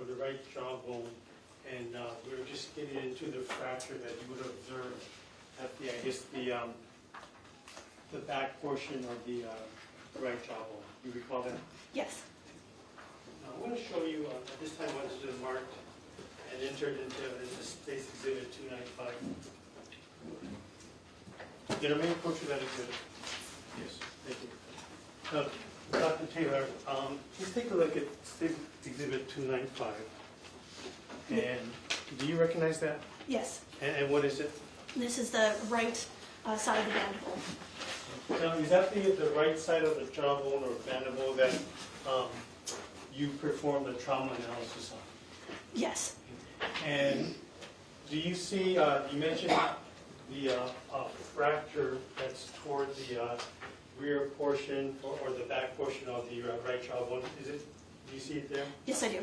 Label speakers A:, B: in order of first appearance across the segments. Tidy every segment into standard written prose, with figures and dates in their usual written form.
A: the right jawbone, and we were just getting into the fracture that you would observe at the, I guess, the back portion of the right jawbone. You recall that?
B: Yes.
A: Now, I want to show you, at this time, what has been marked and entered into State's Exhibit 295. Did I make a picture of that exhibit?
C: Yes.
A: Thank you. Dr. Taylor, just take a look at State Exhibit 295. And do you recognize that?
B: Yes.
A: And what is it?
B: This is the right side of the mandible.
A: Now, is that the right side of the jawbone or mandible that you performed the trauma analysis on?
B: Yes.
A: And do you see, you mentioned the fracture that's toward the rear portion or the back portion of the right jawbone. Is it? Do you see it there?
B: Yes, I do.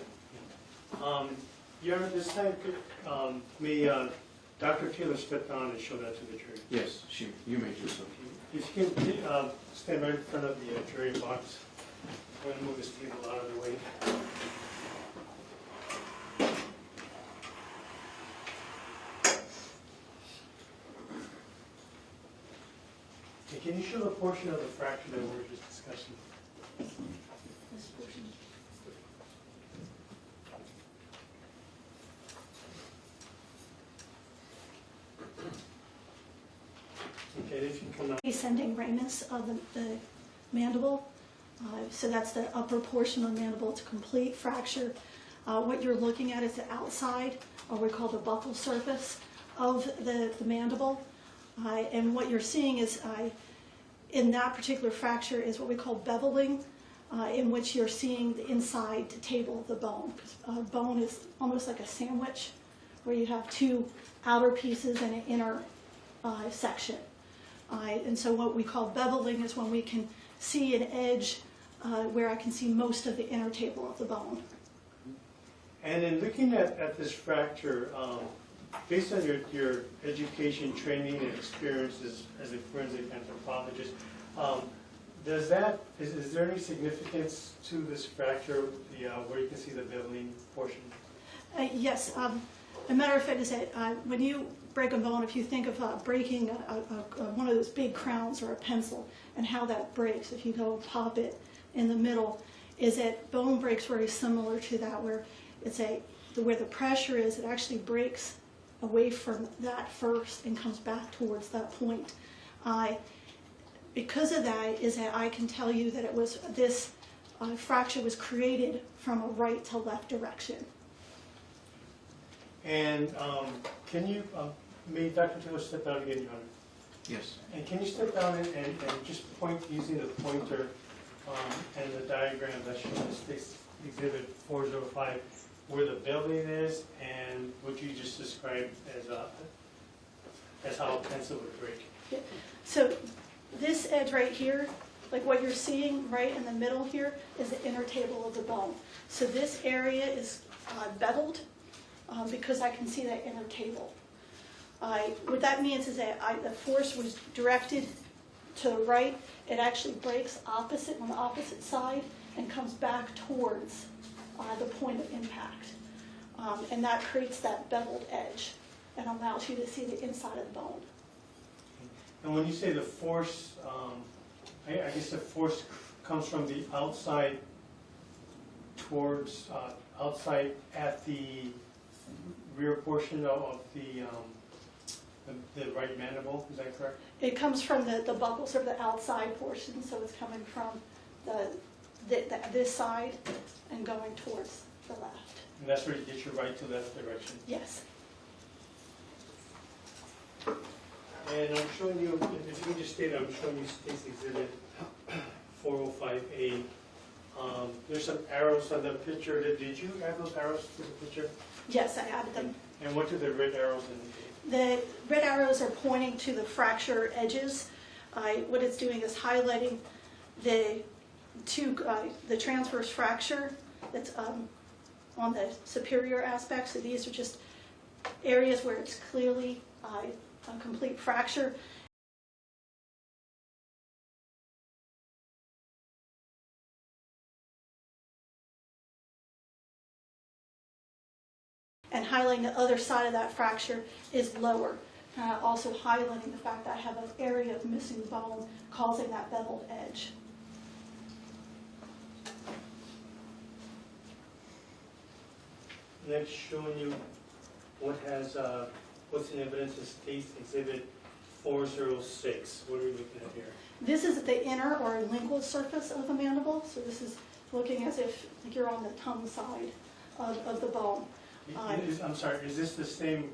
A: Your Honor, this time, may Dr. Taylor step down and show that to the jury?
C: Yes, you may do so.
A: If you can stand right in front of the jury box. I'm going to move this table out of the way. Okay, can you show the portion of the fracture that we were just discussing?
B: This portion.
A: Okay, if you come up.
B: Ascending ramus of the mandible. So that's the upper portion of the mandible. It's a complete fracture. What you're looking at is the outside, or we call the buccal surface of the mandible. And what you're seeing is, in that particular fracture, is what we call beveling, in which you're seeing the inside table of the bone. Bone is almost like a sandwich, where you have two outer pieces and an inner section. And so what we call beveling is when we can see an edge where I can see most of the inner table of the bone.
A: And in looking at this fracture, based on your education, training, and experiences as a forensic anthropologist, is there any significance to this fracture, where you can see the beveling portion?
B: Yes. A matter of fact is that when you break a bone, if you think of breaking one of those big crowns or a pencil and how that breaks, if you go pop it in the middle, is that bone breaks very similar to that, where it's where the pressure is, it actually breaks away from that first and comes back towards that point. Because of that, is that I can tell you that it was this fracture was created from a right to left direction.
A: And can you, may Dr. Taylor step down again, Your Honor?
C: Yes.
A: And can you step down and just point using the pointer and the diagram that shows this Exhibit 405 where the beveling is and what you just described as how a pencil would break?
B: Yeah. So this edge right here, like what you're seeing right in the middle here, is the inner table of the bone. So this area is beveled because I can see that inner table. What that means is that the force was directed to the right. It actually breaks opposite on the opposite side and comes back towards the point of impact. And that creates that beveled edge and allows you to see the inside of the bone.
A: And when you say the force, I guess the force comes from the outside towards, outside at the rear portion of the right mandible, is that correct?
B: It comes from the buccals, or the outside portion, so it's coming from this side and going towards the left.
A: And that's where you get your right to left direction.
B: Yes.
A: And I'm showing you, if you can just state, I'm showing you State's Exhibit 405A. There's some arrows on the picture. Did you add those arrows to the picture?
B: Yes, I added them.
A: And what do the red arrows indicate?
B: The red arrows are pointing to the fracture edges. What it's doing is highlighting the transverse fracture that's on the superior aspect. So these are just areas where it's clearly a complete fracture. and highlighting the other side of that fracture is lower. Also highlighting the fact that I have an area of missing bone causing that beveled edge.
A: Next, showing you what has, what's in evidence as State's Exhibit 406. What are we looking at here?
B: This is the inner or lingual surface of the mandible, so this is looking as if you're on the tongue side of the bone.
A: I'm sorry, is this the same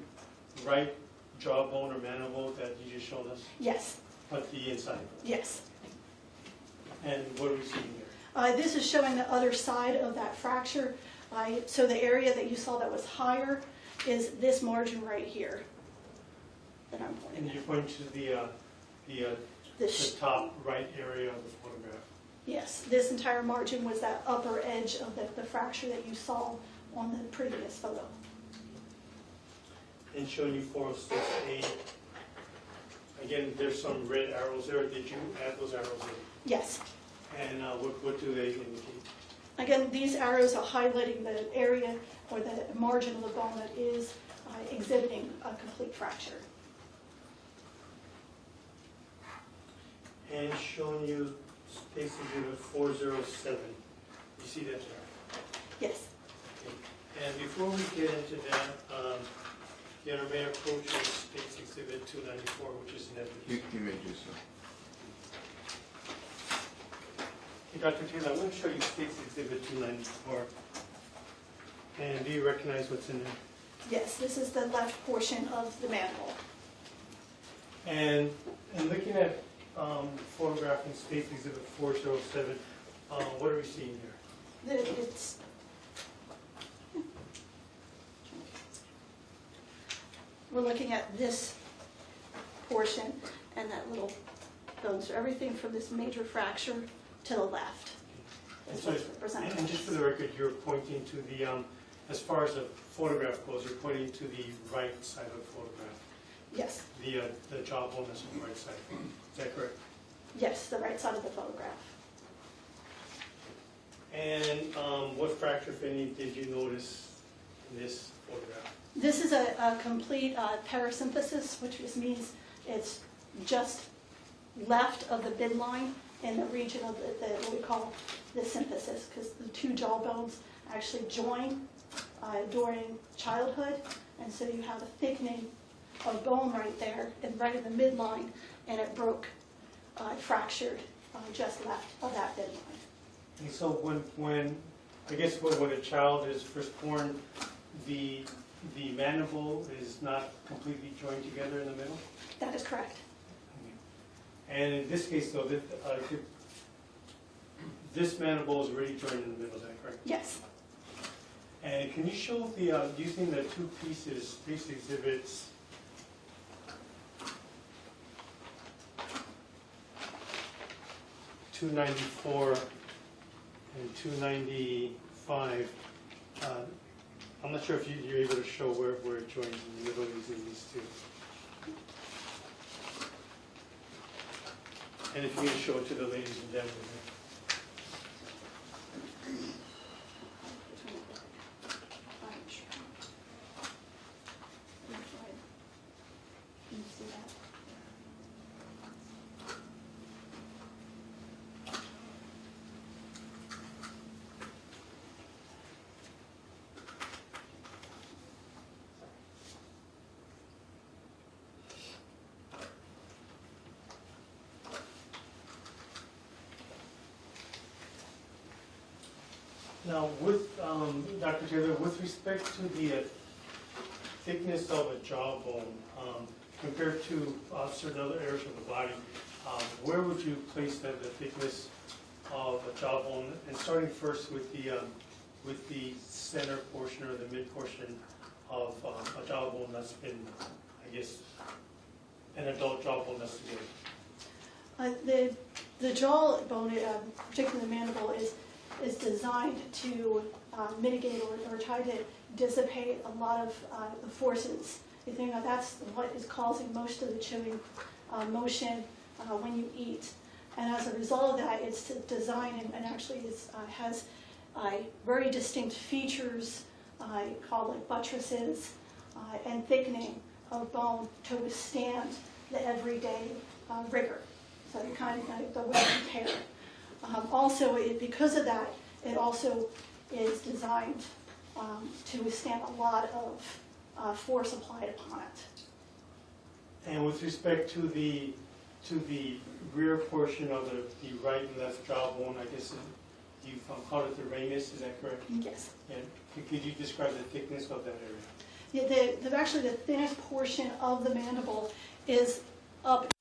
A: right jawbone or mandible that you just showed us,
B: Yes,
A: but the inside?
B: yes.
A: And what are we seeing here?
B: This is showing the other side of that fracture. So the area that you saw that was higher is this margin right here that I'm pointing
A: And
B: at.
A: you're pointing to the top right area of the photograph.
B: Yes, this entire margin was that upper edge of the fracture that you saw on the previous photo.
A: And showing you 406A. Again, there's some red arrows there. Did you add those arrows in?
B: Yes.
A: And what do they indicate?
B: Again, these arrows are highlighting the area or the margin of the bone that is exhibiting a complete fracture.
A: And showing you State's Exhibit 407. You see that there?
B: Yes.
A: Okay. And before we get into that, the Honor may approach State's Exhibit 294, which is in evidence.
C: You may do so.
A: Hey, Dr. Taylor, I want to show you State's Exhibit 294. And do you recognize what's in there?
B: Yes, this is the left portion of the mandible.
A: And looking at photographing State's Exhibit 407, what are we seeing here?
B: It's we're looking at this portion and that little bone. So everything from this major fracture to the left
A: And,
B: is
A: so,
B: what's represented.
A: and just for the record, you're pointing to the, as far as the photograph goes, you're pointing to the right side of the photograph,
B: Yes,
A: the jawbone that's on the right side. Is that correct?
B: yes, the right side of the photograph.
A: And what fracture, if any, did you notice in this photograph?
B: This is a complete parasymphysis, which just means it's just left of the midline in the region of what we call the symphysis, because the two jawbones actually join during childhood, and so you have a thickening of bone right there, and right in the midline, and it broke, fractured just left of that midline.
A: And so when I guess when a child is first born, the mandible is not completely joined together in the middle?
B: That is correct.
A: And in this case, though, this mandible is already joined in the middle, is that correct?
B: Yes.
A: And can you show using the two pieces, these exhibits, (294) and 295. I'm not sure if you're able to show where it joins in the middle using these two. And if you can show it to the ladies and gentlemen.
B: Can you see that?
A: Now, with Dr. Taylor, with respect to the thickness of a jawbone compared to certain other areas of the body, where would you place the thickness of a jawbone? And starting first with the center portion or the mid portion of a jawbone that's been, I guess, an adult jawbone that's good.
B: The jawbone, particularly the mandible, is designed to mitigate or try to dissipate a lot of the forces. You think that's what is causing most of the chewing motion when you eat. And as a result of that, it's designed and actually has very distinct features called like buttresses, and thickening of bone to withstand the everyday rigor. So you kind of the wear and tear. Also, because of that, it also is designed to withstand a lot of force applied upon it.
A: And with respect to the rear portion of the right and left jawbone, I guess you call it the ramus, is that correct?
B: Yes.
A: And could you describe the thickness of that area?
B: Yeah, actually, the thinnest portion of the mandible is up.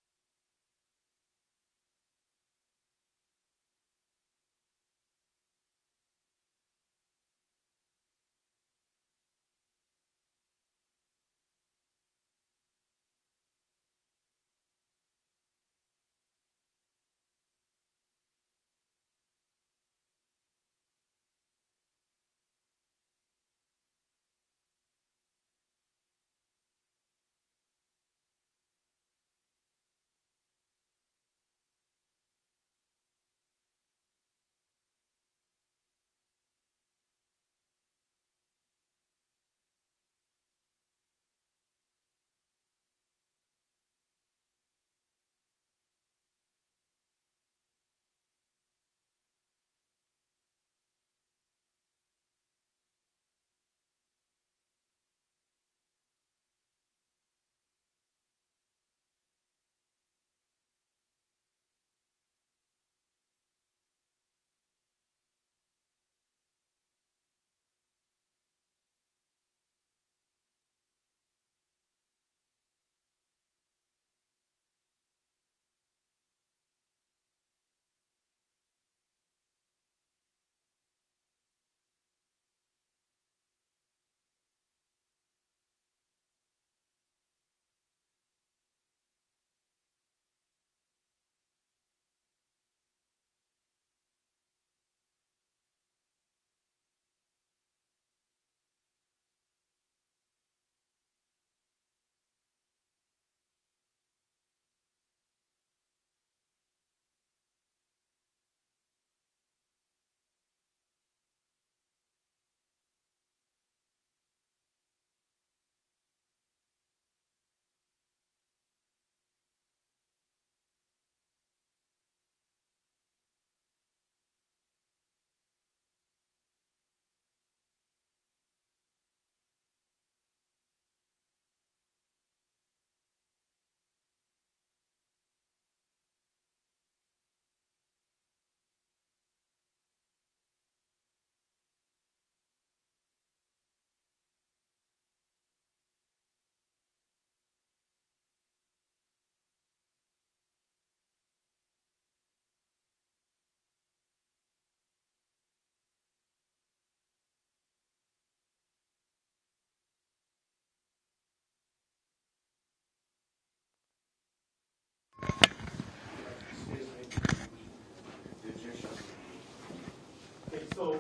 A: Okay, so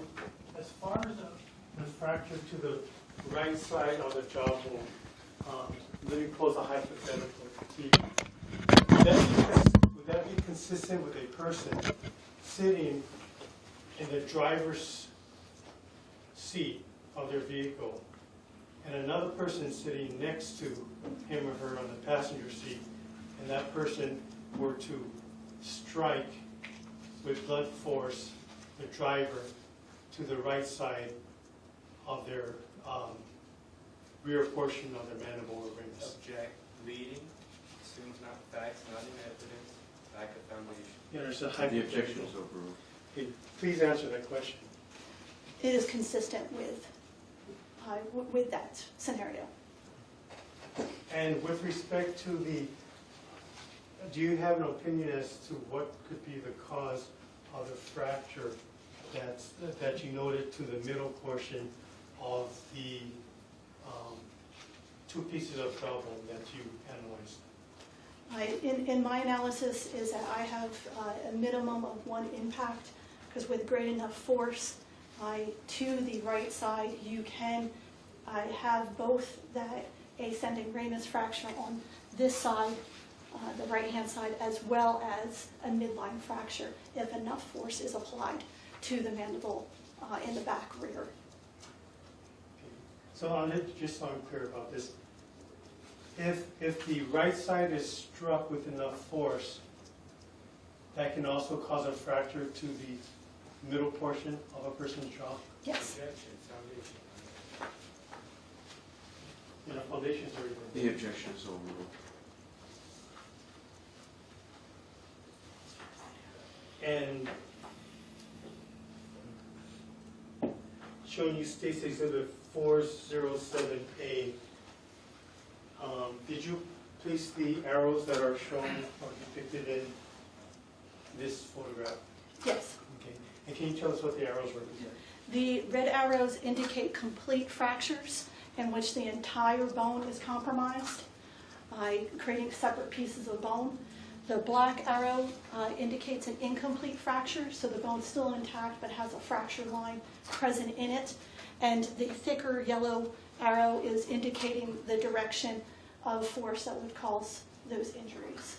A: as far as the fracture to the right side of the jawbone, let me pose a hypothetical. Would that be consistent with a person sitting in the driver's seat of their vehicle and another person sitting next to him or her on the passenger seat, and that person were to strike with blunt force the driver to the right side of their rear portion of their mandible or ramus?
D: Object, leading, assumes not facts, not in evidence, lack of foundation.
A: Yeah, there's a
C: The
A: hypothetical.
C: objection is overruled.
A: Okay, please answer that question.
B: It is consistent with that scenario.
A: And with respect to do you have an opinion as to what could be the cause of the fracture that you noted to the middle portion of the two pieces of jawbone that you analyzed?
B: In my analysis is that I have a minimum of one impact, because with great enough force to the right side, you can have both that ascending ramus fracture on this side, the right-hand side, as well as a midline fracture if enough force is applied to the mandible in the back rear.
A: Okay, So just so I'm clear about this, if the right side is struck with enough force, that can also cause a fracture to the middle portion of a person's jaw?
B: Yes.
D: Objection, foundation.
A: You know, foundations are even.
C: The objection is overruled.
A: And showing you State's Exhibit 407A, did you place the arrows that are shown or depicted in this photograph?
B: Yes.
A: Okay. And can you tell us what the arrows represent?
B: The red arrows indicate complete fractures in which the entire bone is compromised by creating separate pieces of bone. The black arrow indicates an incomplete fracture, so the bone's still intact but has a fracture line present in it. And the thicker yellow arrow is indicating the direction of force that would cause those injuries.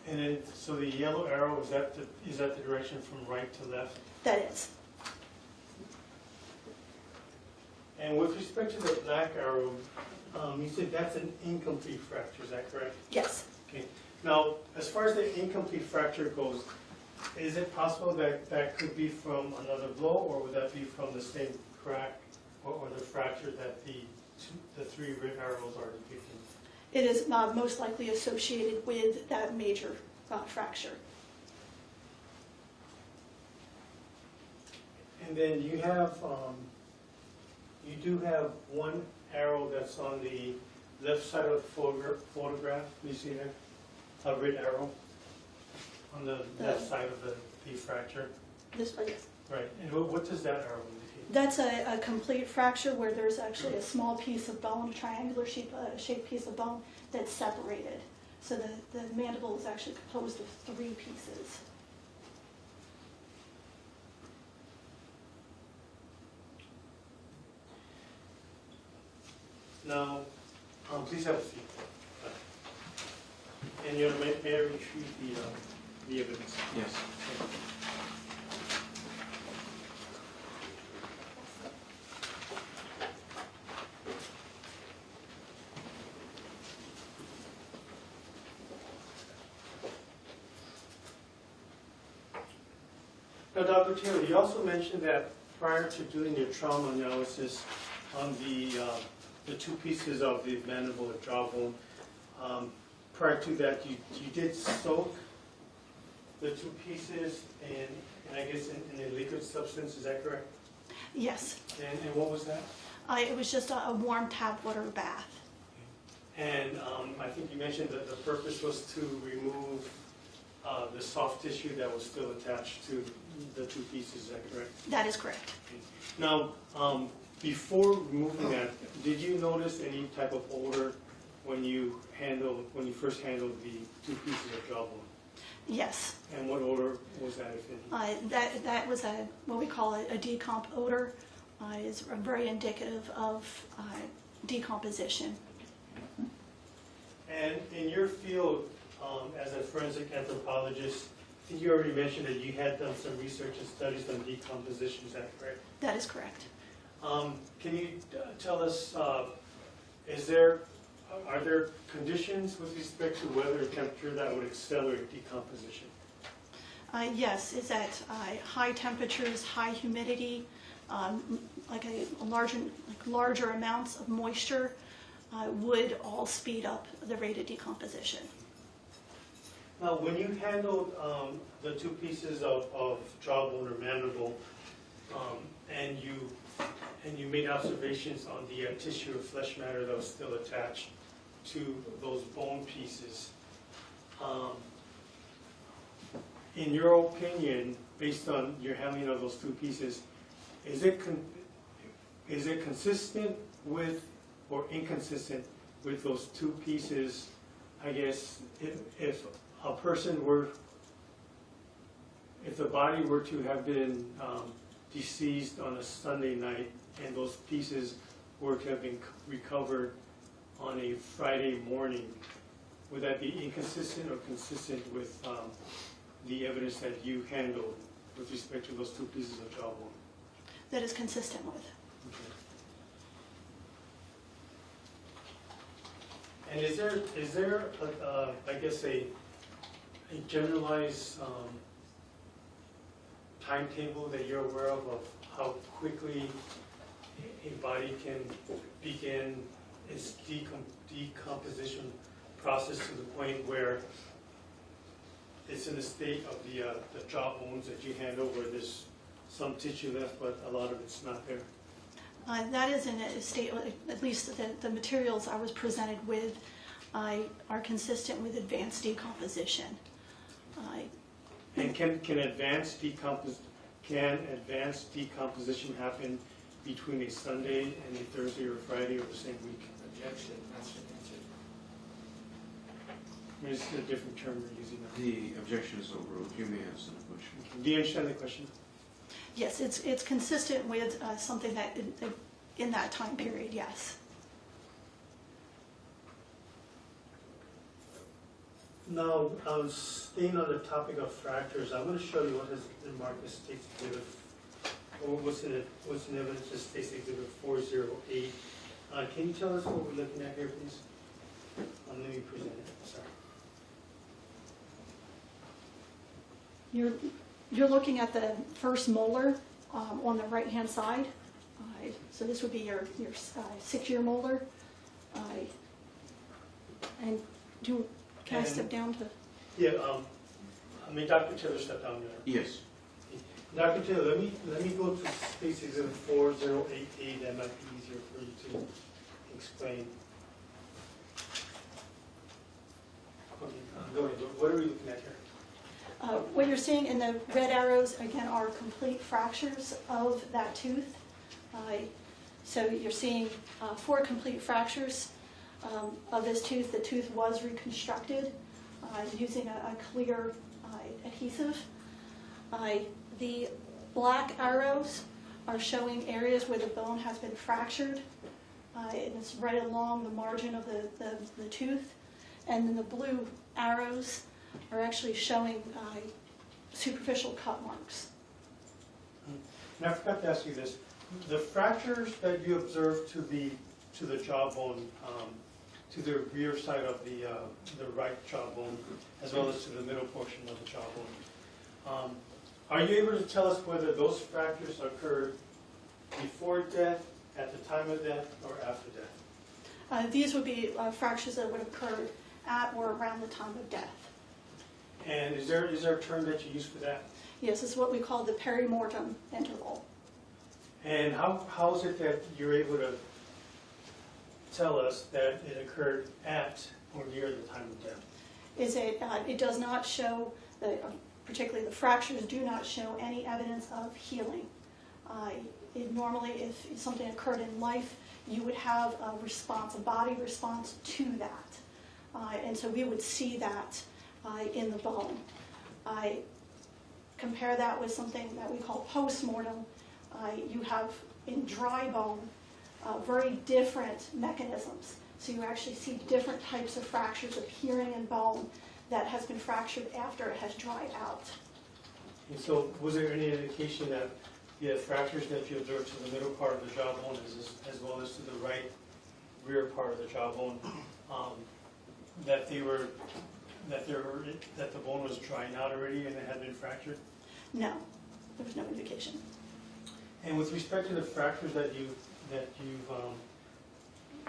A: And then, so the yellow arrow, is that the direction from right to left?
B: That is.
A: And with respect to the black arrow, you said that's an incomplete fracture, is that correct?
B: Yes.
A: Okay. Now, as far as the incomplete fracture goes, is it possible that that could be from another blow, or would that be from the same crack or the fracture that the three red arrows are depicting?
B: It is most likely associated with that major fracture.
A: And then you have, you do have one arrow that's on the left side of the photograph. You see there? A red arrow on the left side of the fracture.
B: This one, yes.
A: Right. And what does that arrow indicate?
B: That's a complete fracture where there's actually a small piece of bone, a triangular shaped piece of bone that's separated. So the mandible is actually composed of 3 pieces.
A: Now, please have a seat. And may I retrieve the evidence?
C: Yes.
A: Now, Dr. Taylor, you also mentioned that prior to doing your trauma analysis on the 2 pieces of the mandible or jawbone, prior to that, you did soak the 2 pieces in I guess in a liquid substance, is that correct?
B: Yes.
A: And what was that?
B: It was just a warm tap water bath.
A: And I think you mentioned that the purpose was to remove the soft tissue that was still attached to the 2 pieces, is that correct?
B: That is correct.
A: Now, before removing that, did you notice any type of odor when you first handled the 2 pieces of jawbone?
B: Yes.
A: And what odor was that, if any?
B: That was what we call a decomp odor. Is very indicative of decomposition.
A: And in your field, as a forensic anthropologist, I think you already mentioned that you had done some research and studies on decomposition, is that correct?
B: That is correct.
A: Can you tell us, are there conditions with respect to weather and temperature that would accelerate decomposition?
B: Yes, it's at high temperatures, high humidity, larger amounts of moisture would all speed up the rate of decomposition.
A: Now, when you handled the 2 pieces of jawbone or mandible, and you made observations on the tissue or flesh matter that was still attached to those bone pieces, in your opinion, based on your handling of those 2 pieces, is it consistent with or inconsistent with those 2 pieces? I guess if a person if the body were to have been deceased on a Sunday night and those pieces were to have been recovered on a Friday morning, would that be inconsistent or consistent with the evidence that you handled with respect to those 2 pieces of jawbone?
B: That is consistent with.
A: And is there I guess a generalized timetable that you're aware of how quickly a body can begin its decomposition process to the point where it's in a state of the jaw bones that you handle where there's some tissue left, but a lot of it's not there?
B: That is in a state, at least the materials I was presented with are consistent with advanced decomposition.
A: And can advanced decomposition happen between a Sunday and a Thursday or Friday of the same week?
D: Objection, that's the answer.
A: This is a different term we're using now.
C: The objection is overruled. You may ask the question.
A: Do you understand the question?
B: Yes, it's consistent with something that in that time period, yes.
A: Now, staying on the topic of fractures, I'm going to show you what has been marked as State's Exhibit, or what's in evidence as State's Exhibit 408. Can you tell us what we're looking at here, please? Let me present it. Sorry.
B: You're looking at the first molar on the right-hand side. So this would be your 6-year molar. And can I step down to?
A: Yeah, Dr. Taylor stepped down there.
C: Yes.
A: Dr. Taylor, let me go to State's Exhibit 408A. That might be easier for you to explain. Okay, go ahead. What are we looking at here?
B: What you're seeing in the red arrows, again, are complete fractures of that tooth. So you're seeing 4 complete fractures of this tooth. The tooth was reconstructed using a clear adhesive. The black arrows are showing areas where the bone has been fractured. And it's right along the margin of the tooth. And then the blue arrows are actually showing superficial cut marks.
A: And I forgot to ask you this. The fractures that you observed to the jawbone, to the rear side of the right jawbone, as well as to the middle portion of the jawbone, are you able to tell us whether those fractures occurred before death, at the time of death, or after death?
B: These would be fractures that would occur at or around the time of death.
A: And is there a term that you use for that?
B: Yes, it's what we call the perimortem interval.
A: And how is it that you're able to tell us that it occurred at or near the time of death?
B: It does not show, particularly the fractures do not show any evidence of healing. Normally, if something occurred in life, you would have a response, a body response to that. And so we would see that in the bone. Compare that with something that we call post-mortem. You have in dry bone very different mechanisms. So you actually see different types of fractures appearing in bone that has been fractured after it has dried out.
A: And so was there any indication that the fractures that you observed to the middle part of the jawbone as well as to the right rear part of the jawbone, that the bone was drying out already and it had been fractured?
B: No, there was no indication.
A: And with respect to the fractures that you've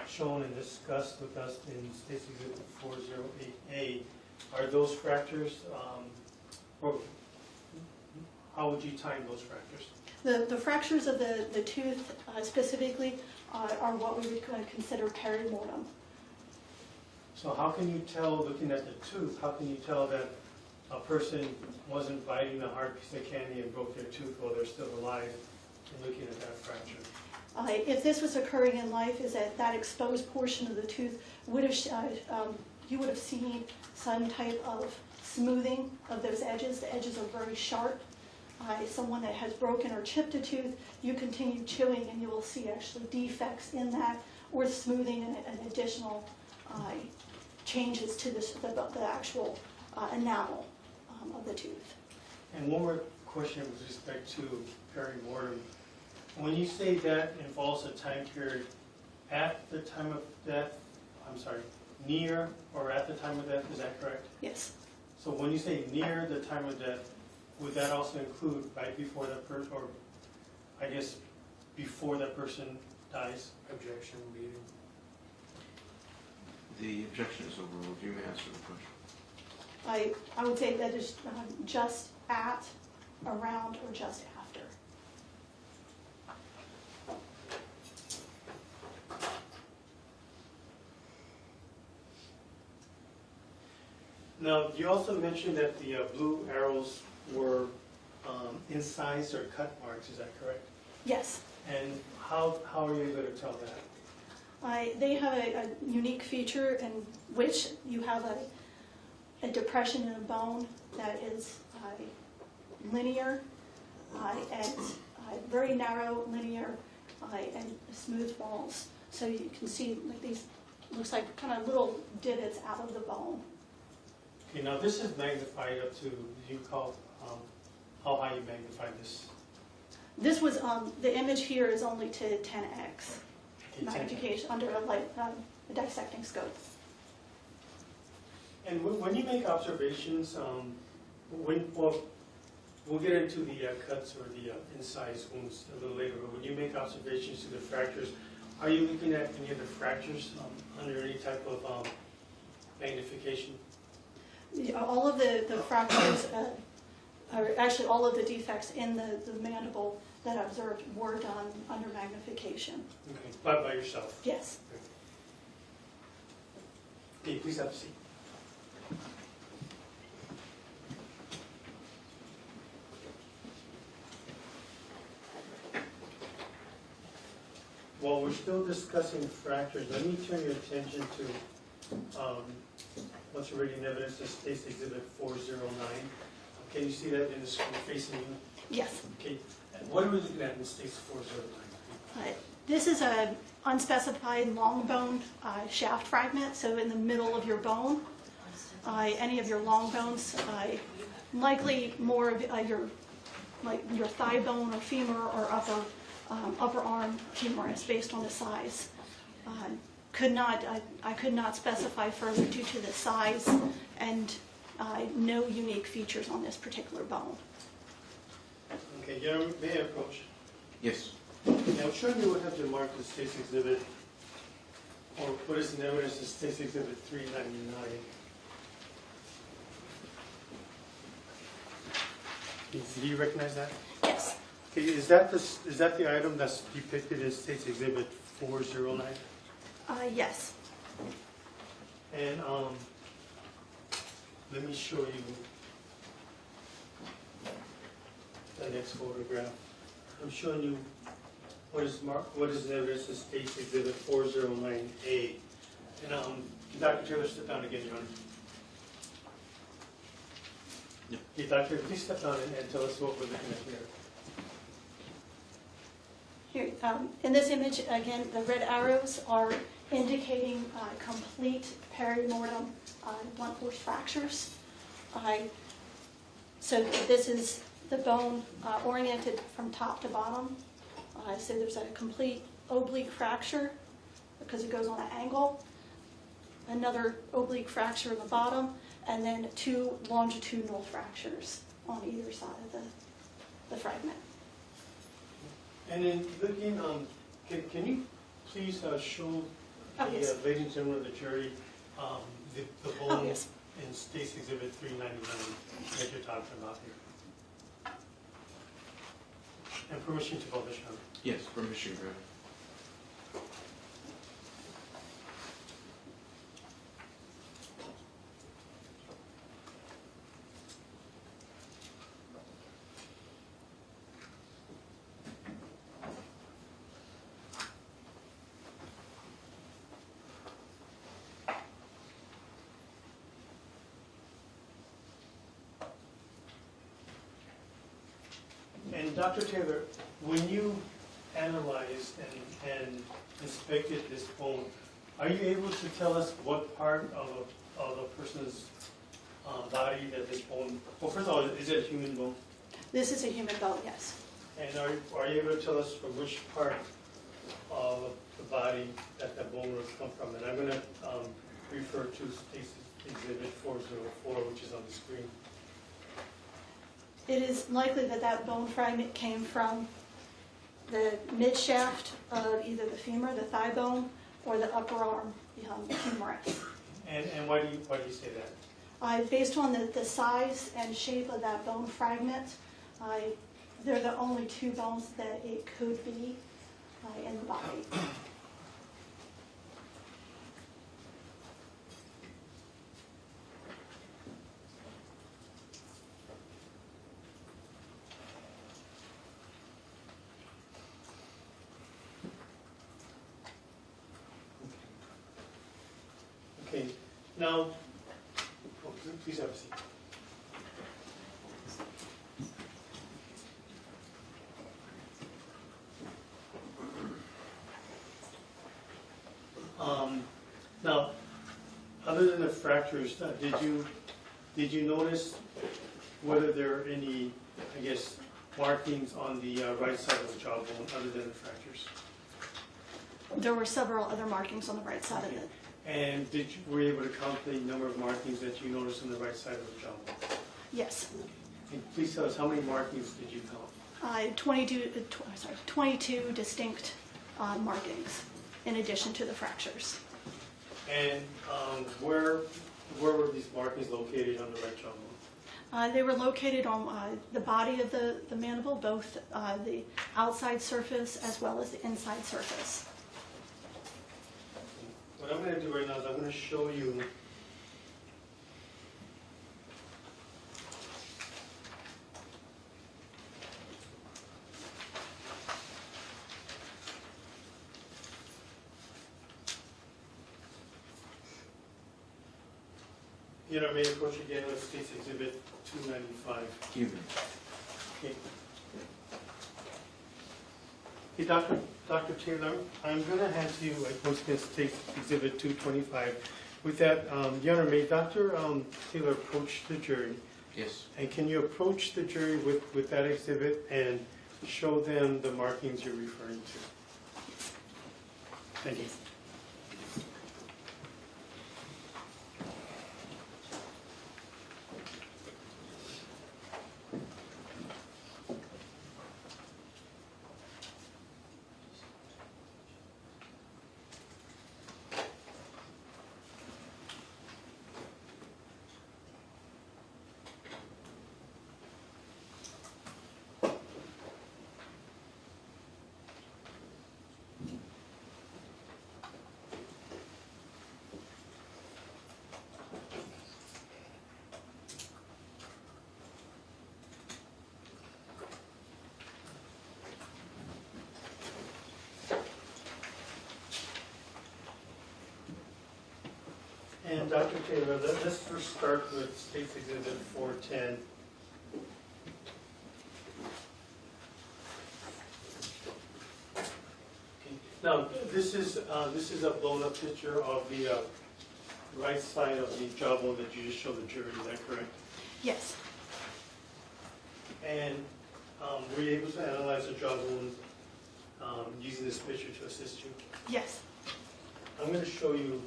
A: shown and discussed with us in State's Exhibit 408A, are those fractures, or how would you time those fractures?
B: The fractures of the tooth specifically are what we would consider perimortem.
A: So how can you tell, looking at the tooth, how can you tell that a person wasn't biting a hard piece of candy and broke their tooth while they're still alive and looking at that fracture?
B: If this was occurring in life, is that exposed portion of the tooth would have, you would have seen some type of smoothing of those edges. The edges are very sharp. Someone that has broken or chipped a tooth, you continue chewing and you will see actually defects in that, or smoothing and additional changes to the actual enamel of the tooth.
A: And one more question with respect to perimortem. When you say that involves a time period at the time of death, I'm sorry, near or at the time of death, is that correct?
B: Yes.
A: So when you say near the time of death, would that also include right before that person, or I guess before that person dies?
D: Objection, leading.
C: The objection is overruled. You may answer the question.
B: I would say that is just at, around, or just after.
A: Now, you also mentioned that the blue arrows were incised or cut marks, is that correct?
B: Yes.
A: And how are you able to tell that?
B: They have a unique feature in which you have a depression in a bone that is linear and very narrow, linear, and smooth walls. So you can see like these, looks like kind of little divots out of the bone.
A: Okay, now this is magnified up to, you call, how high you magnify this?
B: This was, the image here is only to 10x
A: Okay, 10.
B: magnification under a dissecting scope.
A: And when you make observations, we'll get into the cuts or the incised wounds a little later, but when you make observations to the fractures, are you looking at any of the fractures under any type of magnification?
B: All of the fractures, or actually all of the defects in the mandible that I observed were done under magnification.
A: Okay, by yourself?
B: Yes.
A: Okay, please have a seat. While we're still discussing fractures, let me turn your attention to what's already in evidence in State's Exhibit 409. Can you see that in the screen facing you?
B: Yes.
A: Okay, and what are we looking at in State's 409?
B: This is an unspecified long bone shaft fragment, so in the middle of your bone. Any of your long bones, likely more of your thigh bone or femur or upper arm humerus based on the size. I could not specify further due to the size and no unique features on this particular bone.
A: Okay, gentlemen, may I approach?
C: Yes.
A: Now, show me what have been marked as State's Exhibit, or what is in evidence as State's Exhibit 399. Do you recognize that?
B: Yes.
A: Okay, is that the item that's depicted in State's Exhibit 409?
B: Yes.
A: And let me show you the next photograph. I'm showing you what is in evidence in State's Exhibit 409A. And Dr. Taylor, step down again, Your Honor.
C: Yep.
A: Okay, Dr. please step down and tell us what we're looking at here.
B: Here, in this image, again, the red arrows are indicating complete perimortem blunt force fractures. So this is the bone oriented from top to bottom. So there's a complete oblique fracture because it goes on an angle, another oblique fracture in the bottom, and then two longitudinal fractures on either side of the fragment.
A: And then looking, can you please show the
B: yes.
A: ladies and gentlemen of the jury the bone
B: yes.
A: in State's Exhibit 399 that you're talking about here? And permission to publish, Your Honor.
C: Yes, permission granted.
A: And Dr. Taylor, when you analyzed and inspected this bone, are you able to tell us what part of a person's body that this bone, well, first of all, is it a human bone?
B: This is a human bone, yes.
A: And are you able to tell us from which part of the body that bone would come from? And I'm going to refer to State's Exhibit 404, which is on the screen.
B: It is likely that that bone fragment came from the mid shaft of either the femur, the thigh bone, or the upper arm, the humerus.
A: And why do you say that?
B: Based on the size and shape of that bone fragment, they're the only two bones that it could be in the body.
A: Okay, now, oh, please have a seat. Now, other than the fractures, did you notice whether there are any, I guess, markings on the right side of the jawbone other than the fractures?
B: There were several other markings on the right side of it.
A: And were you able to count the number of markings that you noticed on the right side of the jawbone?
B: Yes.
A: And please tell us, how many markings did you count?
B: 22 distinct markings in addition to the fractures.
A: And where were these markings located on the right jawbone?
B: They were located on the body of the mandible, both the outside surface as well as the inside surface.
A: What I'm going to do right now is I'm going to show you may approach again with State's Exhibit 295.
C: Cuban.
A: Okay. Hey, Dr. Taylor, I'm going to have you approach this State's Exhibit 225. With that, Your Honor, may Dr. Taylor approach the jury?
C: Yes.
A: And can you approach the jury with that exhibit and show them the markings you're referring to? Thank you. And Dr. Taylor, let's first start with State's Exhibit 410. Okay. Now, this is a blown-up picture of the right side of the jawbone that you just showed the jury. Is that correct?
B: Yes.
A: And were you able to analyze the jawbone using this picture to assist you?
B: Yes.
A: I'm going to show you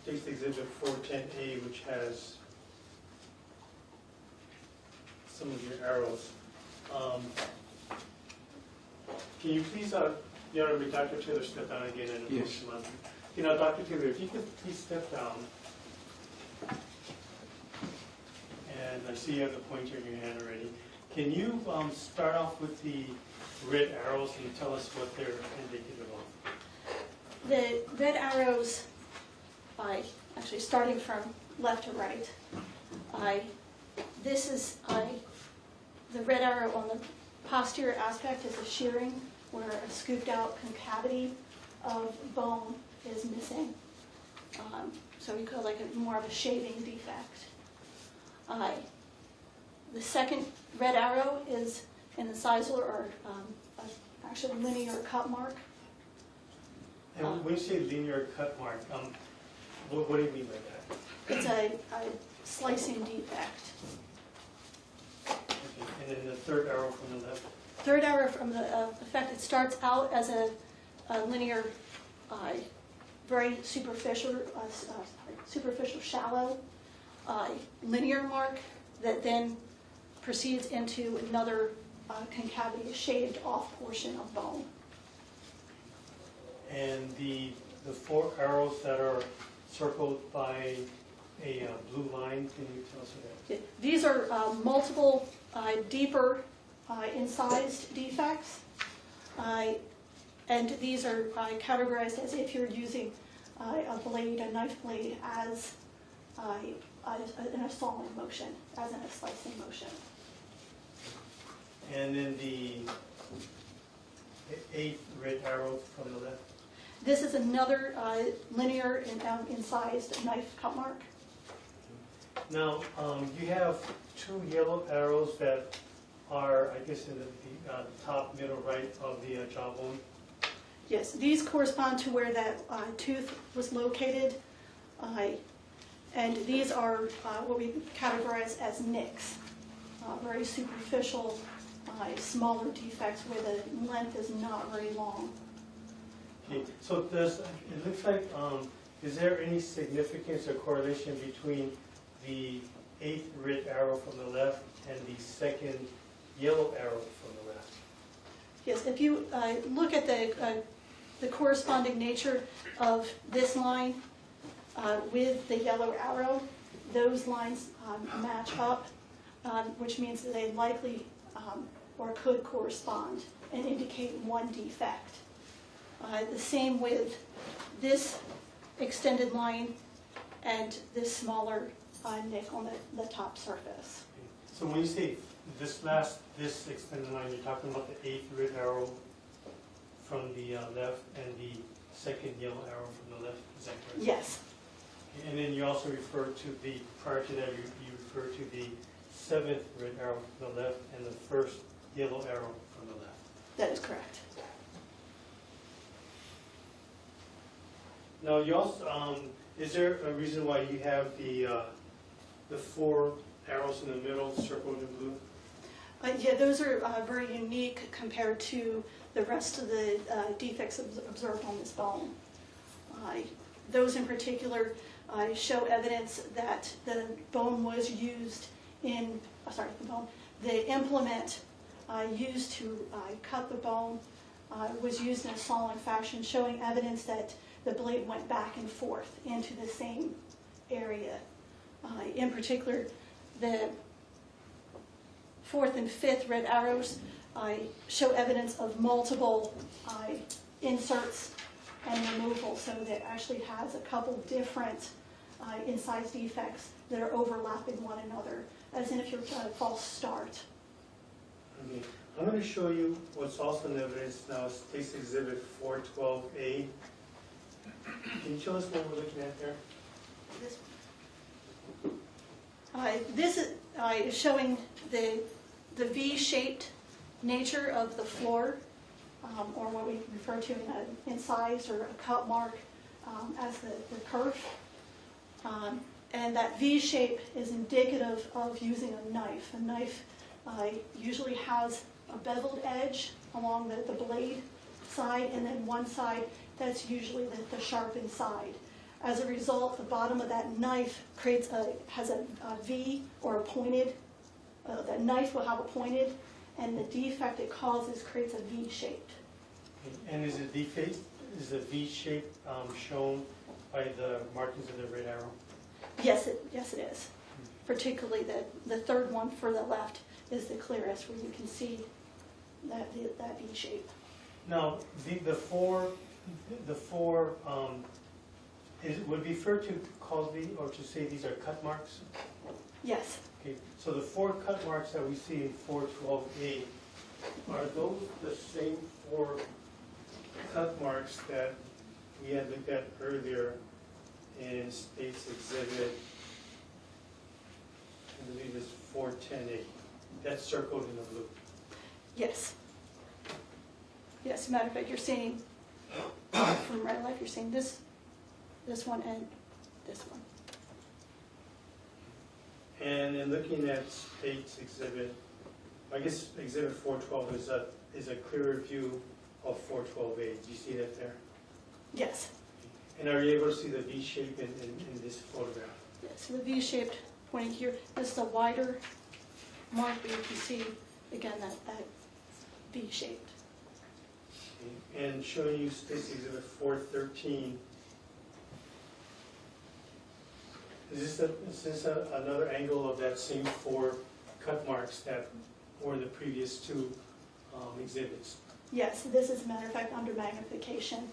A: State's Exhibit 410A, which has some of your arrows. Can you please, Your Honor, Dr. Taylor step down again and approach him on? You know, Dr. Taylor, if you could please step down. And I see you have the pointer in your hand already. Can you start off with the red arrows and tell us what they're indicative of?
B: The red arrows, actually starting from left to right, this is the red arrow on the posterior aspect is a shearing where a scooped out concavity of bone is missing. So we call it like more of a shaving defect. The second red arrow is an incisal or actually linear cut mark.
A: And when you say linear cut mark, what do you mean by that?
B: It's a slicing defect.
A: Okay. And then the third arrow from the left.
B: Third arrow from the effect, it starts out as a linear very superficial, shallow linear mark that then proceeds into another concavity, shaved off portion of bone.
A: And the 4 arrows that are circled by a blue line, can you tell us what that is?
B: These are multiple deeper incised defects, and these are categorized as if you're using a blade, a knife blade, as in a sawing motion, as in a slicing motion.
A: And then the 8th red arrow from the left.
B: This is another linear incised knife cut mark.
A: Now, you have 2 yellow arrows that are, I guess, in the top middle right of the jawbone.
B: Yes, these correspond to where that tooth was located, and these are what we categorize as nicks, very superficial, smaller defects where the length is not very long.
A: Okay, so it looks like, is there any significance or correlation between the 8th red arrow from the left and the 2nd yellow arrow from the left?
B: Yes, if you look at the corresponding nature of this line with the yellow arrow, those lines match up, which means that they likely or could correspond and indicate one defect. The same with this extended line and this smaller nick on the top surface.
A: So when you say this extended line, you're talking about the 8th red arrow from the left and the 2nd yellow arrow from the left, is that correct?
B: Yes,
A: And then you also refer to prior to that, you refer to the 7th red arrow from the left and the 1st yellow arrow from the left.
B: that is correct.
A: Now, you also, is there a reason why you have the 4 arrows in the middle circled in blue?
B: Yeah, those are very unique compared to the rest of the defects observed on this bone. Those in particular show evidence that the bone was used in, the implement used to cut the bone was used in a sawing fashion, showing evidence that the blade went back and forth into the same area. In particular, the 4th and 5th red arrows show evidence of multiple inserts and removal, so that actually has a couple different incised defects that are overlapping one another, as in if you're trying to false start.
A: Okay. I'm going to show you what's also in evidence now, State's Exhibit 412A. Can you show us what we're looking at there?
B: This is showing the V-shaped nature of the floor, or what we refer to in an incised or a cut mark as the kerf. And that V shape is indicative of using a knife. A knife usually has a beveled edge along the blade side, and then one side that's usually the sharpened side. As a result, the bottom of that knife has a V or a pointed, that knife will have a pointed, and the defect it causes creates a V shape.
A: And is the V shape shown by the markings of the red arrow?
B: Yes, it is. Particularly the third one for the left is the clearest, where you can see that V shape.
A: Now, the four would it be fair to call or to say these are cut marks?
B: Yes.
A: Okay, so the 4 cut marks that we see in 412A, are those the same 4 cut marks that we had looked at earlier in State's Exhibit, I believe it's 410A, that's circled in the blue?
B: Yes. Yes, as a matter of fact, you're seeing, from right to left, you're seeing this one and this one.
A: And in looking at State's Exhibit, I guess Exhibit 412 is a clearer view of 412A. Do you see that there?
B: Yes.
A: And are you able to see the V shape in this photograph?
B: So the V-shaped pointing here, this is a wider mark, but you can see, again, that V-shaped.
A: Okay. And showing you Space Exhibit 413. Is this another angle of that same 4 cut marks that were in the previous 2 exhibits?
B: Yes, this is, a matter of fact, under magnification,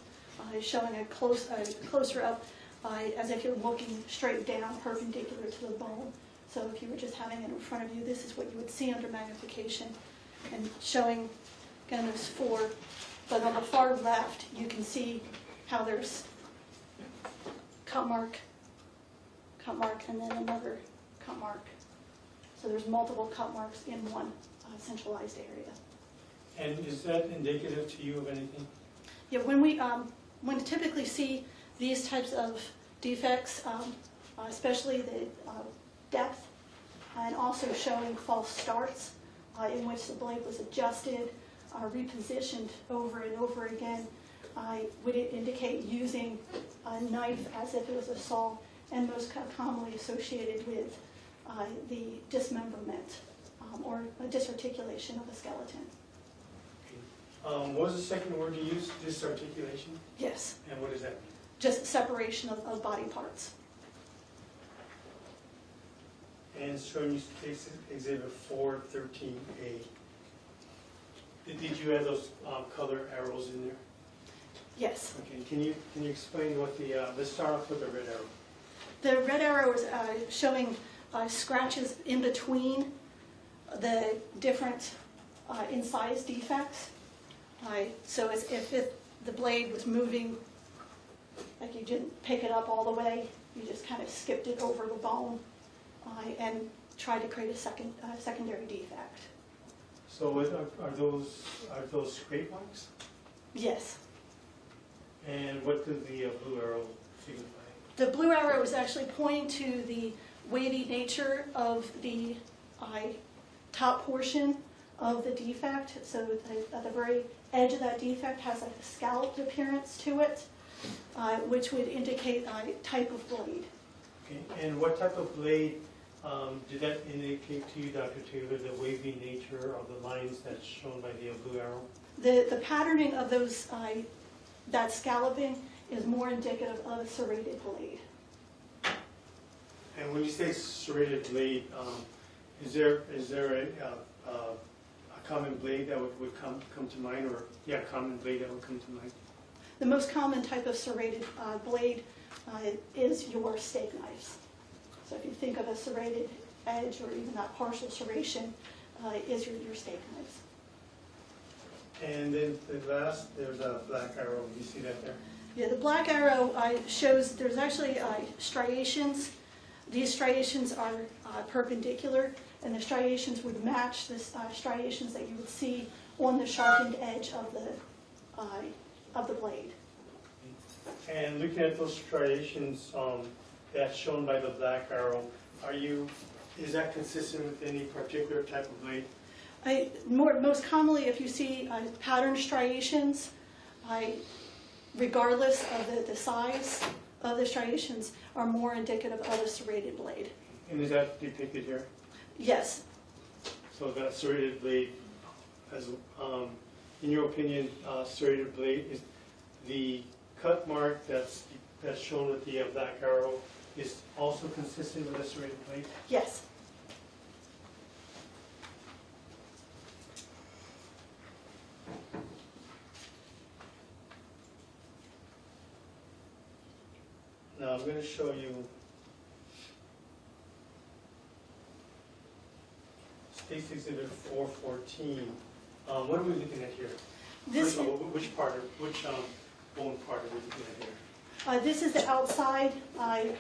B: showing a closer up, as if you're looking straight down, perpendicular to the bone. So if you were just having it in front of you, this is what you would see under magnification, and showing, again, those 4. But on the far left, you can see how there's cut mark, and then another cut mark. So there's multiple cut marks in one centralized area.
A: And is that indicative to you of anything?
B: Yeah, when we typically see these types of defects, especially the depth, and also showing false starts in which the blade was adjusted, repositioned over and over again, would it indicate using a knife as if it was a saw, and most commonly associated with the dismemberment or a disarticulation of the skeleton.
A: What was the second word you used? Disarticulation?
B: Yes,
A: And what does that mean?
B: just separation of body parts.
A: And showing you Space Exhibit 413A. Did you have those color arrows in there?
B: Yes.
A: Okay, can you explain what let's start off with the red arrow.
B: The red arrow is showing scratches in between the different incised defects. So as if the blade was moving, like you didn't pick it up all the way, you just kind of skipped it over the bone and tried to create a secondary defect.
A: So are those scrape marks?
B: Yes.
A: And what does the blue arrow signify?
B: The blue arrow is actually pointing to the wavy nature of the top portion of the defect. So at the very edge of that defect has like a scalloped appearance to it, which would indicate a type of blade.
A: Okay, and what type of blade did that indicate to you, Dr. Taylor, the wavy nature of the lines that's shown by the blue arrow?
B: The patterning of those, that scalloping is more indicative of a serrated blade.
A: And when you say serrated blade, is there a common blade that would come to mind, or common blade that would come to mind?
B: The most common type of serrated blade is your steak knives. So if you think of a serrated edge or even that partial serration, is your steak knives.
A: And then the last, there's a black arrow. You see that there?
B: Yeah, the black arrow shows there's actually striations. These striations are perpendicular, and the striations would match the striations that you would see on the sharpened edge of the blade.
A: And looking at those striations that's shown by the black arrow, is that consistent with any particular type of blade?
B: Most commonly, if you see pattern striations, regardless of the size of the striations, are more indicative of a serrated blade.
A: And is that depicted here?
B: Yes.
A: So that serrated blade, in your opinion, serrated blade is the cut mark that's shown with the black arrow is also consistent with a serrated blade?
B: Yes.
A: Now I'm going to show you Space Exhibit 414. What are we looking at here?
B: This
A: First of all, which bone part are we looking at here?
B: This is the outside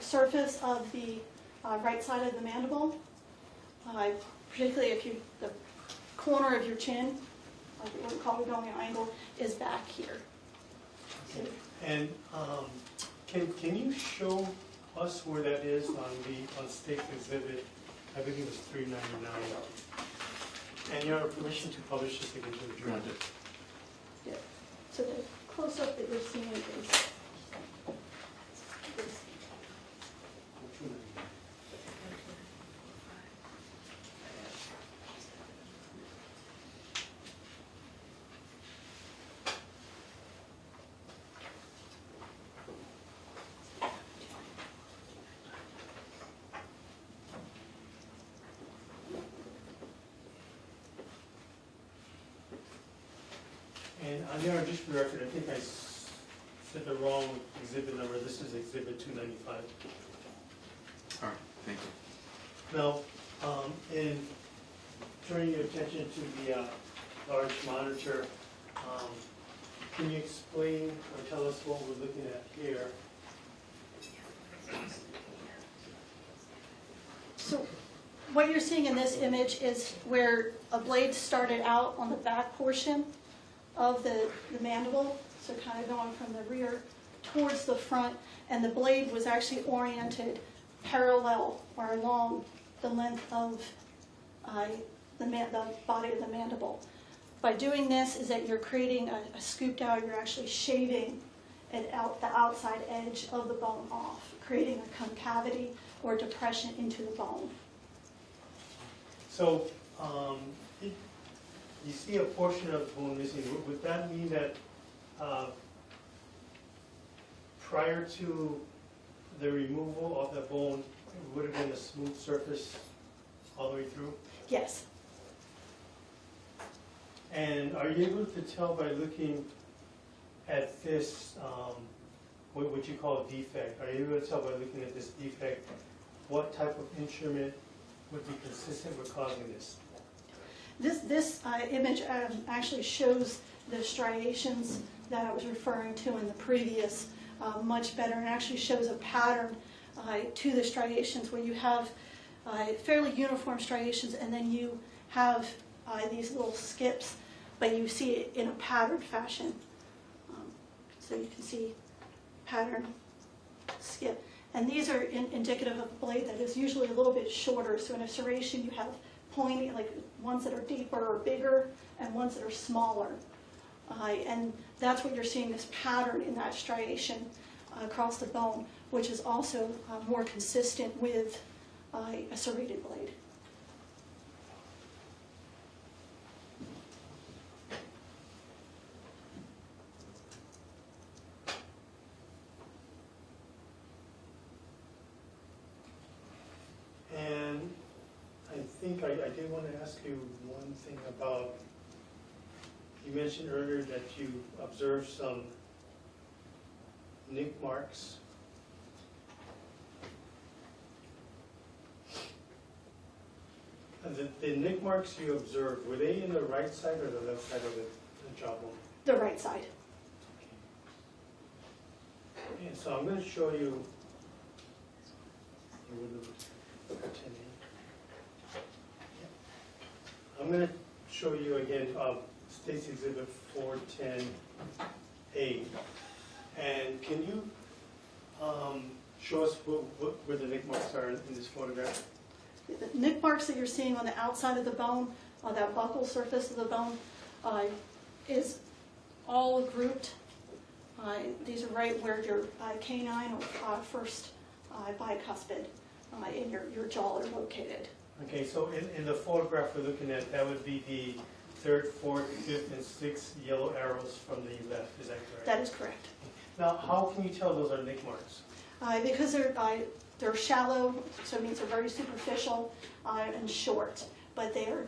B: surface of the right side of the mandible. Particularly if the corner of your chin, like what we call the going angle, is back here.
A: Okay. And can you show us where that is on Space Exhibit? I believe it was 399. And you have permission to publish this again to the journal.
C: Granted.
B: Yeah. So the close-up that you're seeing is
A: And on there, just for the record, I think I said the wrong exhibit number. This is exhibit 295.
C: All right, thank you.
A: Now, in turning your attention to the large monitor, can you explain or tell us what we're looking at here?
B: So what you're seeing in this image is where a blade started out on the back portion of the mandible, so kind of going from the rear towards the front, and the blade was actually oriented parallel or along the length of the body of the mandible. By doing this is that you're creating a scooped out, you're actually shaving the outside edge of the bone off, creating a concavity or depression into the bone.
A: So, you see a portion of the bone missing. Would that mean that prior to the removal of the bone, it would have been a smooth surface all the way through?
B: Yes.
A: And are you able to tell by looking at this, what you call a defect, are you able to tell by looking at this defect what type of instrument would be consistent with causing this?
B: This image actually shows the striations that I was referring to in the previous much better, and actually shows a pattern to the striations where you have fairly uniform striations, and then you have these little skips, but you see it in a patterned fashion. So you can see pattern, skip. And these are indicative of a blade that is usually a little bit shorter. So in a serration you have pointy, like ones that are deeper or bigger, and ones that are smaller. And that's what you're seeing, this pattern in that striation across the bone, which is also more consistent with a serrated blade.
A: And I think I did want to ask you one thing about, you mentioned earlier that you observed some nick marks. The nick marks you observed, were they in the right side or the left side of the jawbone?
B: The right side.
A: And so I'm going to show you. I'm going to show you again State's Exhibit 410A. And can you show us where the nick marks are in this photograph?
B: The nick marks that you're seeing on the outside of the bone, that buccal surface of the bone, is all grouped. These are right where your canine or first bicuspid in your jaw are located.
A: Okay, so in the photograph we're looking at, that would be the 3rd, 4th, 5th, and 6th yellow arrows from the left, is that correct?
B: That is correct.
A: Now, how can you tell those are nick marks?
B: Because they're shallow, so it means they're very superficial and short, but they are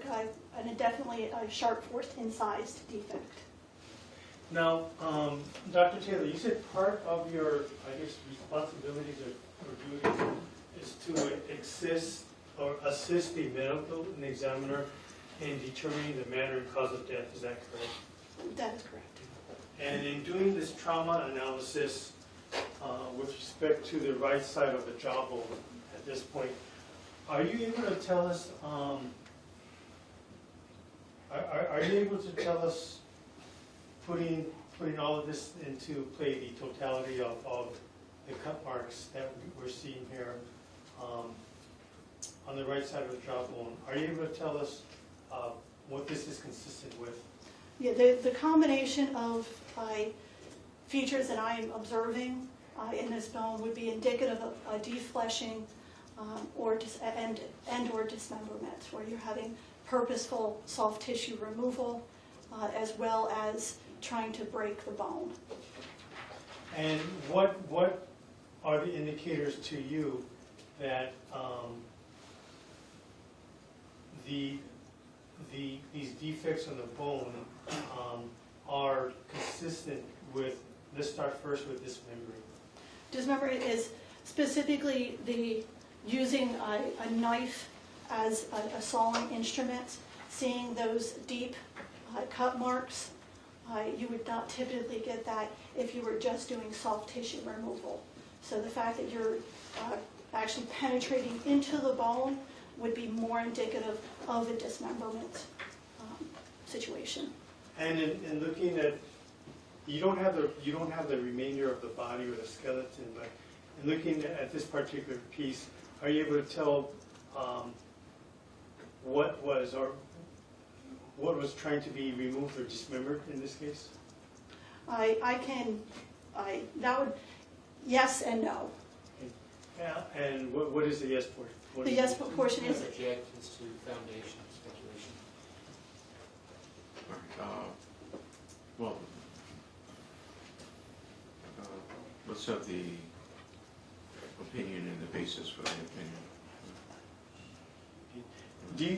B: definitely a sharp forced incised defect.
A: Now, Dr. Taylor, you said part of your, I guess, responsibilities or duties is to assist the medical examiner in determining the manner and cause of death. Is that correct?
B: That is correct.
A: And in doing this trauma analysis with respect to the right side of the jawbone at this point, are you able to tell us? Are you able to tell us, putting all of this into play, the totality of the cut marks that we're seeing here on the right side of the jawbone? Are you able to tell us what this is consistent with?
B: Yeah, the combination of features that I am observing in this bone would be indicative of a defleshing or dismemberment, where you're having purposeful soft tissue removal as well as trying to break the bone.
A: And what are the indicators to you that these defects on the bone are consistent with, let's start first with dismembering.
B: Dismemberment is specifically the using a knife as a sawing instrument, seeing those deep cut marks. You would not typically get that if you were just doing soft tissue removal. So the fact that you're actually penetrating into the bone would be more indicative of a dismemberment situation.
A: And in looking at, you don't have the remainder of the body or the skeleton, but in looking at this particular piece, are you able to tell what was trying to be removed or dismembered in this case?
B: That would, yes and no.
A: Yeah, and what is the yes portion?
B: The yes portion is,
E: Objections to foundation speculation.
C: All right, well, let's have the opinion and the basis for the opinion.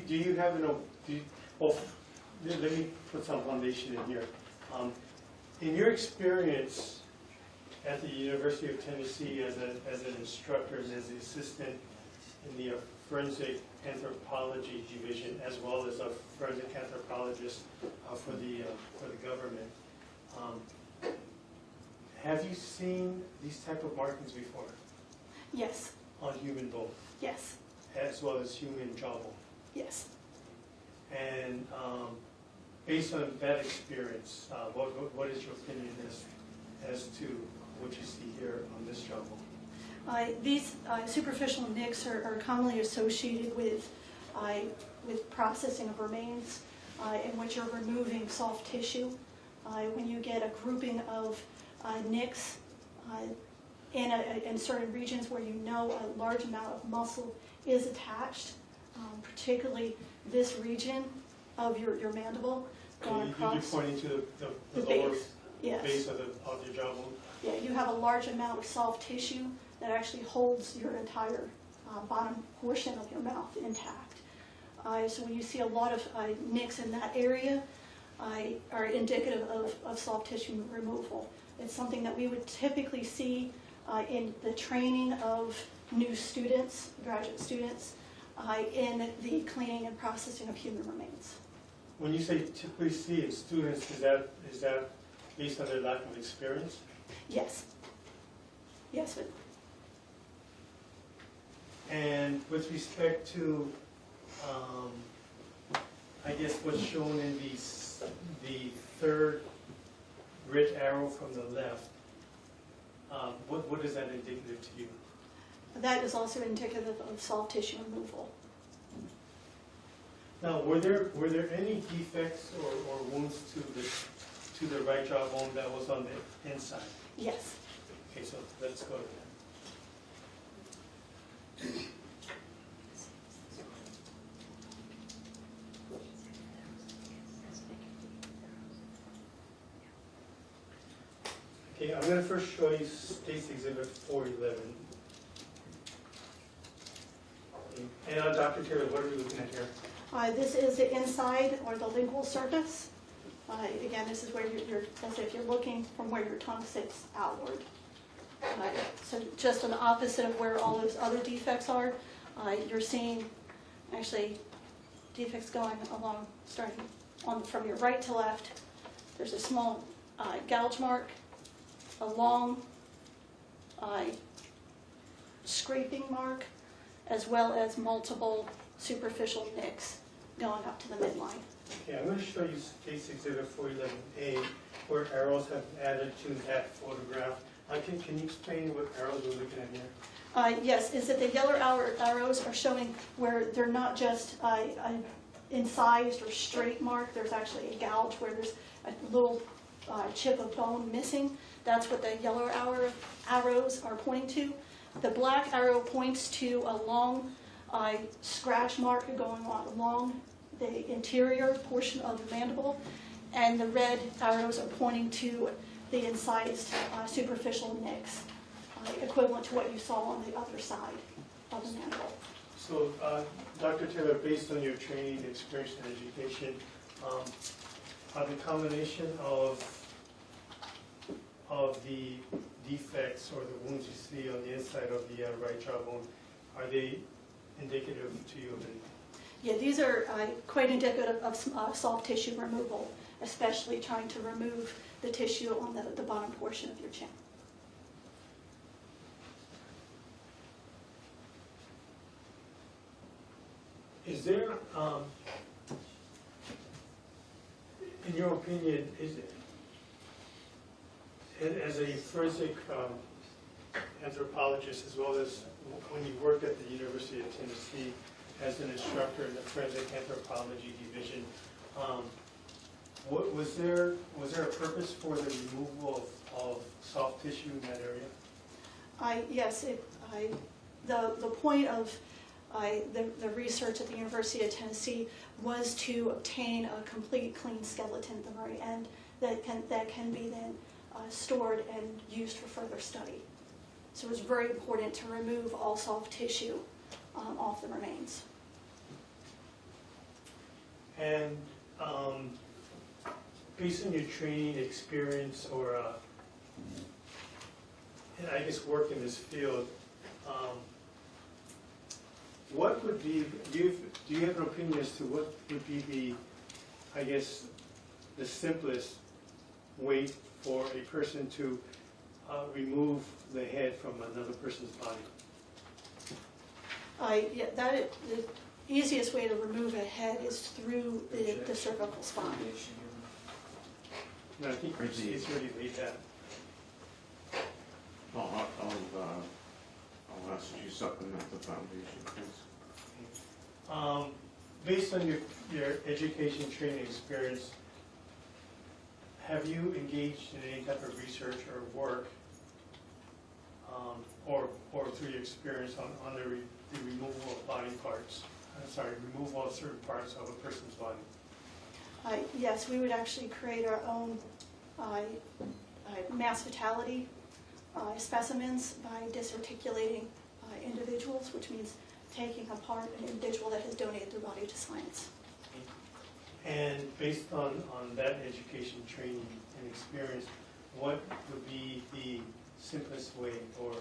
A: Do you have well, let me put some foundation in here. In your experience at the University of Tennessee as an instructor and as the assistant in the forensic anthropology division, as well as a forensic anthropologist for the government, have you seen these type of markings before
B: yes,
A: on human bone,
B: yes,
A: as well as human jawbone?
B: yes.
A: And based on that experience, what is your opinion as to what you see here on this jawbone?
B: These superficial nicks are commonly associated with processing of remains in which you're removing soft tissue. When you get a grouping of nicks in certain regions where you know a large amount of muscle is attached, particularly this region of your mandible going across.
A: You're pointing to the
B: The
A: lower
B: base, yes.
A: base of your jawbone?
B: Yeah, you have a large amount of soft tissue that actually holds your entire bottom portion of your mouth intact. So when you see a lot of nicks in that area, are indicative of soft tissue removal. It's something that we would typically see in the training of new students, graduate students, in the cleaning and processing of human remains.
A: When you say typically see in students, is that based on their lack of experience?
B: Yes. Yes, but
A: And with respect to, I guess what's shown in the third red arrow from the left, what is that indicative to you?
B: that is also indicative of soft tissue removal.
A: Now, were there any defects or wounds to the right jawbone that was on the inside?
B: Yes.
A: Okay, so let's go to that. Okay, I'm going to first show you State's Exhibit 411. And Dr. Taylor, what are we looking at here?
B: This is the inside or the lingual surface. Again, this is where you're as if you're looking from where your tongue sits outward. So just on the opposite of where all those other defects are, you're seeing actually defects going along, starting from your right to left. There's a small gouge mark, a long scraping mark, as well as multiple superficial nicks going up to the midline.
A: Okay, I'm going to show you State's Exhibit 411A, where arrows have been added to that photograph. Can you explain what arrows we're looking at here?
B: Yes, is that the yellow arrows are showing where they're not just an incised or straight mark. There's actually a gouge where there's a little chip of bone missing. That's what the yellow arrows are pointing to. The black arrow points to a long scratch mark going along the interior portion of the mandible, and the red arrows are pointing to the incised superficial nicks, equivalent to what you saw on the other side of the mandible.
A: So, Dr. Taylor, based on your training, experience, and education, the combination of the defects or the wounds you see on the inside of the right jawbone, are they indicative to you of anything?
B: Yeah, these are quite indicative of soft tissue removal, especially trying to remove the tissue on the bottom portion of your chin.
A: Is there, in your opinion, is it, as a forensic anthropologist, as well as when you worked at the University of Tennessee as an instructor in the forensic anthropology division, was there a purpose for the removal of soft tissue in that area?
B: Yes, the point of the research at the University of Tennessee was to obtain a complete clean skeleton at the very end that can be then stored and used for further study. So it was very important to remove all soft tissue off the remains.
A: And based on your training experience or, and I guess work in this field, what would be, do you have an opinion as to what would be the, I guess, the simplest way for a person to remove the head from another person's body?
B: The easiest way to remove a head is through the cervical spine.
A: And I think it's already laid that.
C: I'll ask you to supplement the foundation, please.
A: Based on your education, training, experience, have you engaged in any type of research or work, or through your experience on the removal of body parts? Removal of certain parts of a person's body?
B: Yes, we would actually create our own mass fatality specimens by disarticulating individuals, which means taking apart an individual that has donated their body to science.
A: And based on that education, training, and experience, what would be the simplest way, or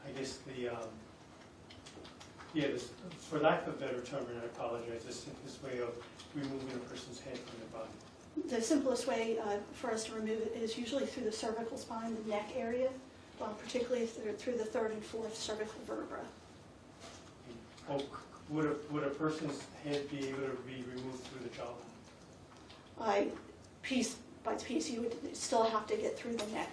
A: I guess for lack of a better term, and I apologize, the simplest way of removing a person's head from their body?
B: The simplest way for us to remove it is usually through the cervical spine, the neck area, particularly through the third and fourth cervical vertebra.
A: Or would a person's head be able to be removed through the jawbone?
B: Piece by piece, you would still have to get through the neck.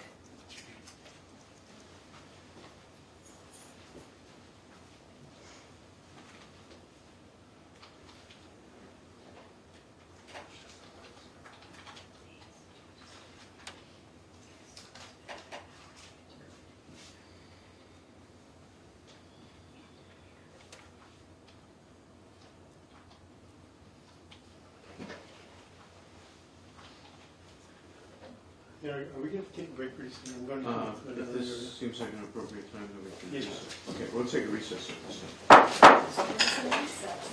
A: Are we going to take a break pretty soon? I'm going to go to
C: If
A: another area.
C: this seems like an appropriate time, then we can.
A: Yes.
C: Okay, we'll take a recess at this time.
F: So there's a recess.